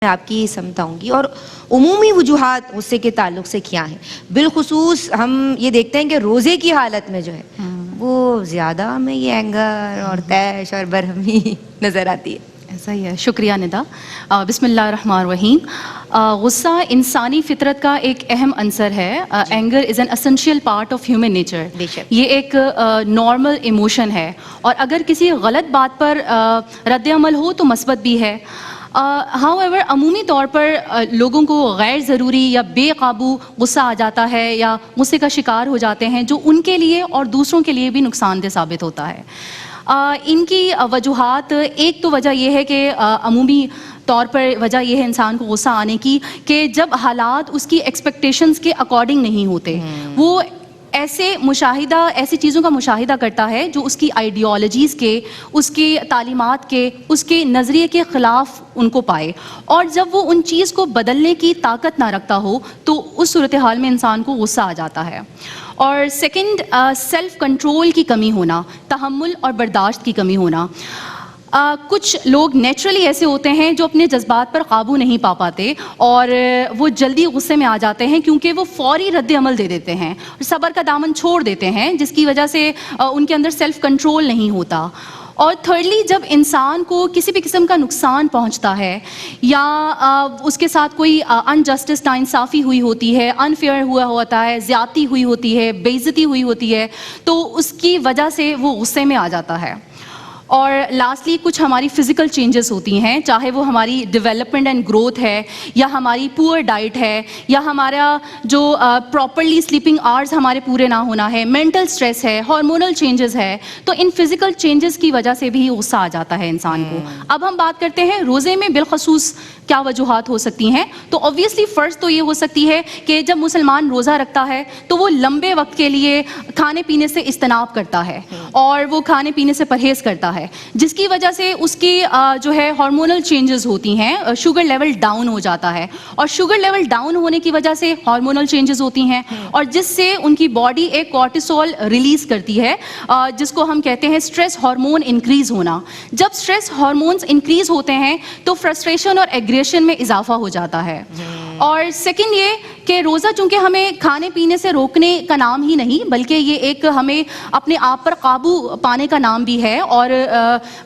میں آپ کی سمجھاؤں گی اور عمومی وجوہات غصے کے تعلق سے کیا ہیں. بالخصوص ہم یہ دیکھتے ہیں کہ روزے کی حالت میں جو ہے وہ زیادہ ہمیں یہ اینگر اور طیش اور برہمی نظر آتی ہے. ایسا ہی ہے. شکریہ ندا. بسم اللہ الرحمن الرحیم. غصہ انسانی فطرت کا ایک اہم عنصر ہے. Anger is an essential part of human nature. یہ ایک نارمل ایموشن ہے اور اگر کسی غلط بات پر رد عمل ہو تو مثبت بھی ہے. ہاؤ ایور عمومی طور پر لوگوں کو غیر ضروری یا بے قابو غصہ آ جاتا ہے یا غصے کا شکار ہو جاتے ہیں جو ان کے لیے اور دوسروں کے لیے بھی نقصان دہ ثابت ہوتا ہے. ان کی وجوہات، ایک تو وجہ یہ ہے کہ عمومی طور پر وجہ یہ ہے انسان کو غصہ آنے کی کہ جب حالات اس کی ایکسپیکٹیشنز کے اکارڈنگ نہیں ہوتے، وہ ایسی چیزوں کا مشاہدہ کرتا ہے جو اس کی آئیڈیالوجیز کے، اس کی تعلیمات کے، اس کے نظریے کے خلاف ان کو پائے، اور جب وہ ان چیز کو بدلنے کی طاقت نہ رکھتا ہو تو اس صورتحال میں انسان کو غصہ آ جاتا ہے. اور سیکنڈ، سیلف کنٹرول کی کمی ہونا، تحمل اور برداشت کی کمی ہونا. کچھ لوگ نیچرلی ایسے ہوتے ہیں جو اپنے جذبات پر قابو نہیں پا پاتے اور وہ جلدی غصے میں آ جاتے ہیں کیونکہ وہ فوری رد عمل دے دیتے ہیں، صبر کا دامن چھوڑ دیتے ہیں، جس کی وجہ سے ان کے اندر سیلف کنٹرول نہیں ہوتا. اور تھرڈلی، جب انسان کو کسی بھی قسم کا نقصان پہنچتا ہے یا اس کے ساتھ کوئی انجسٹس، ناانصافی ہوئی ہوتی ہے، انفیئر ہوا ہوتا ہے، زیادتی ہوئی ہوتی ہے، بے عزتی ہوئی ہوتی ہے، تو اس کی وجہ سے وہ غصے میں آ جاتا ہے. اور لاسٹلی، کچھ ہماری فزیکل چینجز ہوتی ہیں، چاہے وہ ہماری ڈیولپمنٹ اینڈ گروتھ ہے یا ہماری پور ڈائٹ ہے یا ہمارا جو پراپرلی سلیپنگ آورز ہمارے پورے نہ ہونا ہے، مینٹل سٹریس ہے، ہارمونل چینجز ہے. تو ان فزیکل چینجز کی وجہ سے بھی غصہ آ جاتا ہے انسان کو. اب ہم بات کرتے ہیں روزے میں بالخصوص کیا وجوہات ہو سکتی ہیں. تو اوبویسلی فرسٹ تو یہ ہو سکتی ہے کہ جب مسلمان روزہ رکھتا ہے تو وہ لمبے وقت کے لیے کھانے پینے سے اجتناب کرتا ہے اور وہ کھانے پینے سے پرہیز کرتا ہے، جس کی وجہ سے اس کی جو ہے ہارمونل چینجز ہوتی ہیں، شوگر لیول ڈاؤن ہو جاتا ہے، اور شوگر لیول ڈاؤن ہونے کی وجہ سے ہارمونل چینجز ہوتی ہیں اور جس سے ان کی باڈی ایک کورٹیسول ریلیز کرتی ہے، جس کو ہم کہتے ہیں اسٹریس ہارمون انکریز ہونا. جب اسٹریس ہارمونز انکریز ہوتے ہیں تو فرسٹریشن اور ایگریشن میں اضافہ ہو جاتا ہے. اور سیکنڈ یہ کہ روزہ چونکہ ہمیں کھانے پینے سے روکنے کا نام ہی نہیں بلکہ یہ ایک ہمیں اپنے آپ پر قابو پانے کا نام بھی ہے اور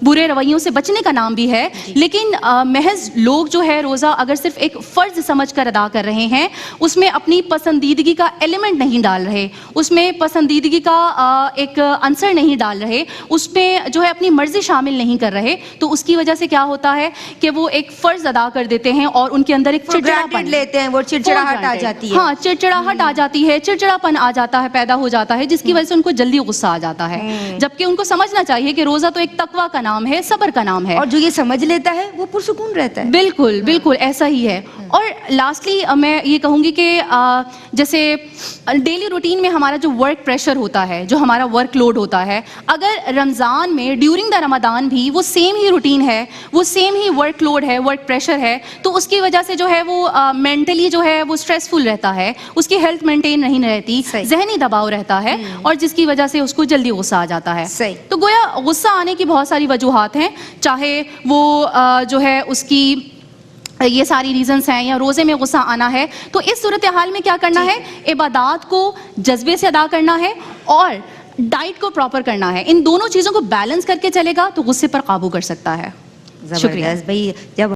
برے رویوں سے بچنے کا نام بھی ہے. لیکن محض لوگ جو ہے روزہ اگر صرف ایک فرض سمجھ کر ادا کر رہے ہیں، اس میں اپنی پسندیدگی کا ایلیمنٹ نہیں ڈال رہے، اس میں پسندیدگی کا ایک عنصر نہیں ڈال رہے، اس میں جو ہے اپنی مرضی شامل نہیں کر رہے، تو اس کی وجہ سے کیا ہوتا ہے کہ وہ ایک فرض ادا کر دیتے ہیں اور ان کے اندر ایک چڑچڑاپن لیتے ہیں، وہ چڑچڑاہٹ آ جاتی ہے. ہاں، چڑچڑاہٹ آ جاتی ہے، چڑچڑاپن آ جاتا ہے، پیدا ہو جاتا ہے، جس کی وجہ سے ان کو جلدی غصہ آ جاتا ہے. جبکہ ان کو سمجھنا چاہیے کہ روزہ تو ایک تقویٰ کا نام ہے، صبر کا نام ہے، اور جو یہ سمجھ لیتا ہے وہ پرسکون رہتا ہے. بالکل بالکل ایسا ہی ہے. اور لاسٹلی میں یہ کہوں گی کہ جیسے ڈیلی روٹین میں ہمارا جو ورک پریشر ہوتا ہے، جو ہمارا ورک لوڈ ہوتا ہے، اگر رمضان میں ڈیورنگ دا رمضان بھی وہ سیم ہی روٹین ہے، وہ سیم ہی ورک لوڈ ہے، ورک پریشر ہے، تو اس کی وجہ سے جو ہے وہ مینٹلی جو ہے وہ اسٹریسفل رہتا ہے، اس کی ہیلتھ مینٹین نہیں رہتی، ذہنی دباؤ رہتا ہے، اور جس کی وجہ سے اس کو جلدی غصہ آ جاتا ہے. تو گویا غصہ آنے کی بہت ساری وجوہات ہیں، چاہے وہ جو ہے اس کی یہ ساری ریزنز ہیں یا روزے میں غصہ آنا ہے. تو اس صورتحال میں کیا کرنا ہے؟ عبادات کو جذبے سے ادا کرنا ہے اور ڈائٹ کو پراپر کرنا ہے. ان دونوں چیزوں کو بیلنس کر کے چلے گا تو غصے پر قابو کر سکتا ہے. شکریہ بھائی. جب